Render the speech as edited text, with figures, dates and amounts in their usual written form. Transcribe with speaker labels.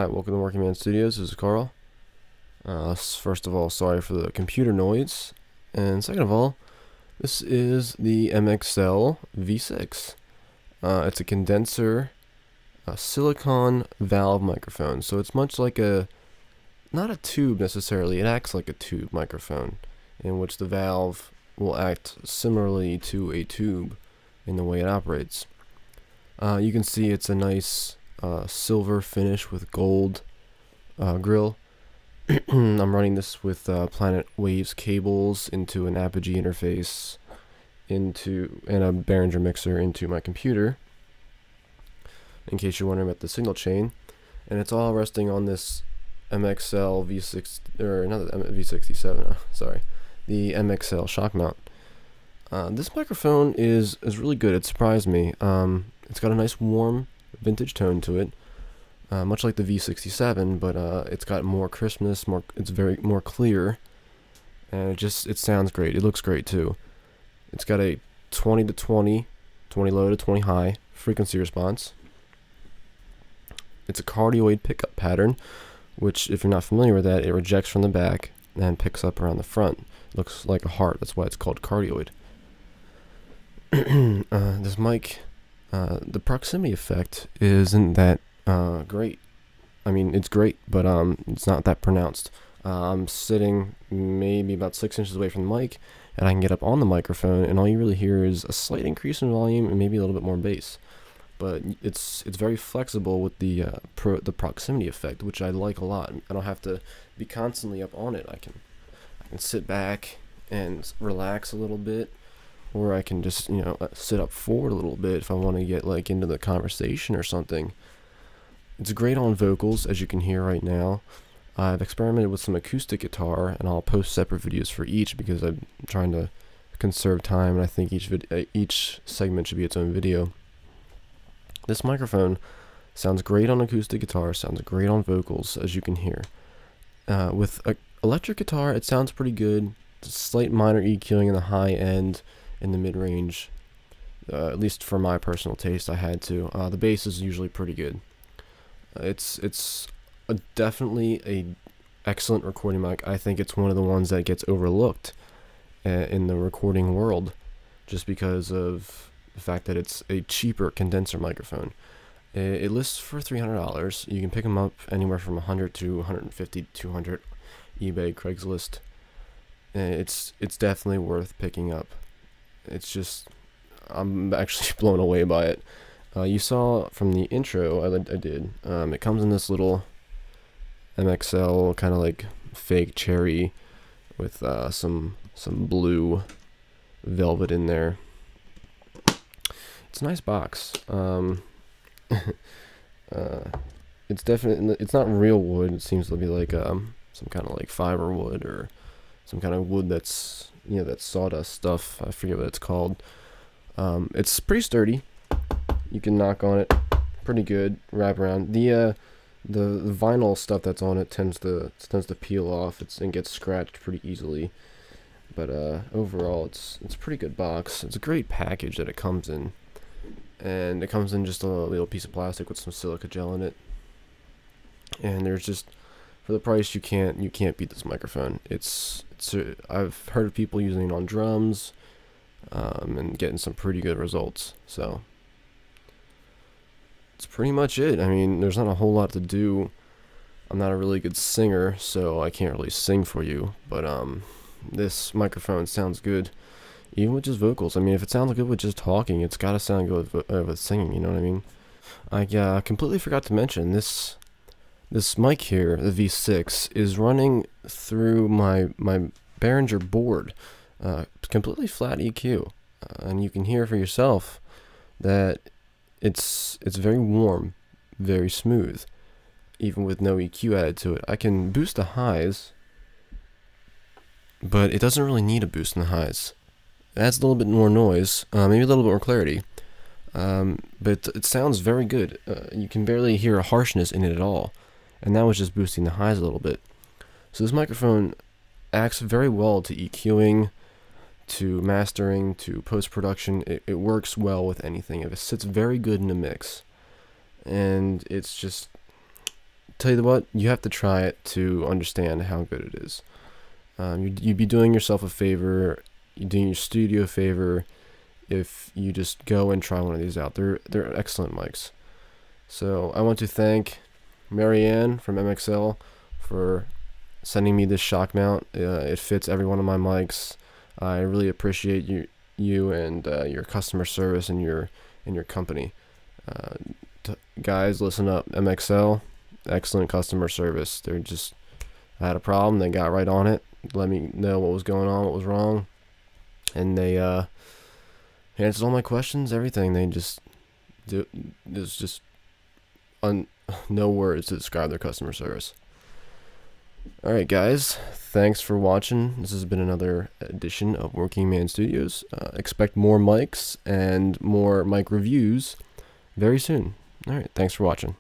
Speaker 1: Hi, welcome to WorkingManStudios. This is Carl. First of all, sorry for the computer noise. And second of all, this is the MXL V6. It's a condenser silicon valve microphone. So it's much like not a tube necessarily, it acts like a tube microphone, in which the valve will act similarly to a tube in the way it operates. You can see it's a nice silver finish with gold grill. I'm running this with Planet Waves cables into an Apogee interface and a Behringer mixer into my computer, in case you're wondering about the signal chain. And it's all resting on this MXL V6, or not the V67, sorry, the MXL shock mount. This microphone is really good. It surprised me. It's got a nice warm vintage tone to it, much like the V67, but it's got more crispness, it's more clear, and it sounds great. It looks great too. It's got a 20 to 20 low to 20 high frequency response. It's a cardioid pickup pattern, which, if you're not familiar with that, it rejects from the back and picks up around the front. It looks like a heart. That's why it's called cardioid. This mic, the proximity effect isn't that great. I mean, it's great, but it's not that pronounced. I'm sitting maybe about 6 inches away from the mic, and I can get up on the microphone, and all you really hear is a slight increase in volume and maybe a little bit more bass. But it's very flexible with the proximity effect, which I like a lot. I don't have to be constantly up on it. I can sit back and relax a little bit, or I can just sit up forward a little bit if I want to get like into the conversation or something. It's great on vocals, as you can hear right now. I've experimented with some acoustic guitar, and I'll post separate videos for each because I'm trying to conserve time, and I think each segment should be its own video. This microphone sounds great on acoustic guitar, sounds great on vocals, as you can hear. With electric guitar, it sounds pretty good. Slight minor EQing in the high end, in the mid-range. At least for my personal taste, I had to. The bass is usually pretty good. It's definitely a excellent recording mic. I think it's one of the ones that gets overlooked in the recording world, just because of the fact that it's a cheaper condenser microphone. It lists for $300. You can pick them up anywhere from $100 to $150, $200, eBay, Craigslist. It's definitely worth picking up. It's just, I'm actually blown away by it. You saw from the intro I did, it comes in this little MXL kind of like fake cherry with some blue velvet in there. It's a nice box. It's definitely, it's not real wood. It seems to be like some kind of like fiber wood, or some kind of wood that's that sawdust stuff. I forget what it's called. It's pretty sturdy. You can knock on it pretty good, wrap around. The vinyl stuff that's on it tends to peel off. And gets scratched pretty easily. But overall, it's a pretty good box. It's a great package that it comes in, and it comes in just a little piece of plastic with some silica gel in it. And there's just, for the price, you can't beat this microphone. I've heard of people using it on drums, and getting some pretty good results. So that's pretty much it. I mean, there's not a whole lot to do. I'm not a really good singer, so I can't really sing for you. But this microphone sounds good, even with just vocals. I mean, if it sounds good with just talking, it's gotta sound good with singing. You know what I mean? I completely forgot to mention this mic here, the V6, is running through my Behringer board, completely flat EQ, and you can hear for yourself that it's very warm, very smooth, even with no EQ added to it. I can boost the highs, but it doesn't really need a boost in the highs. It adds a little bit more noise, maybe a little bit more clarity, but it sounds very good. You can barely hear a harshness in it at all, and that was just boosting the highs a little bit. So this microphone acts very well to EQing, to mastering, to post-production. It works well with anything. It sits very good in a mix, and it's just tell you what, you have to try it to understand how good it is. You'd be doing yourself a favor, you're doing your studio a favor if you just go and try one of these out. They're excellent mics. So I want to thank Marianne from MXL for sending me this shock mount. It fits every one of my mics. I really appreciate you and your customer service and your company. Guys, listen up. MXL, excellent customer service. I had a problem, they got right on it, let me know what was going on, what was wrong, and they answered all my questions, everything. They just there's just no words to describe their customer service. Alright guys, thanks for watching. This has been another edition of Working Man Studios. Expect more mics and more mic reviews very soon. Alright, thanks for watching.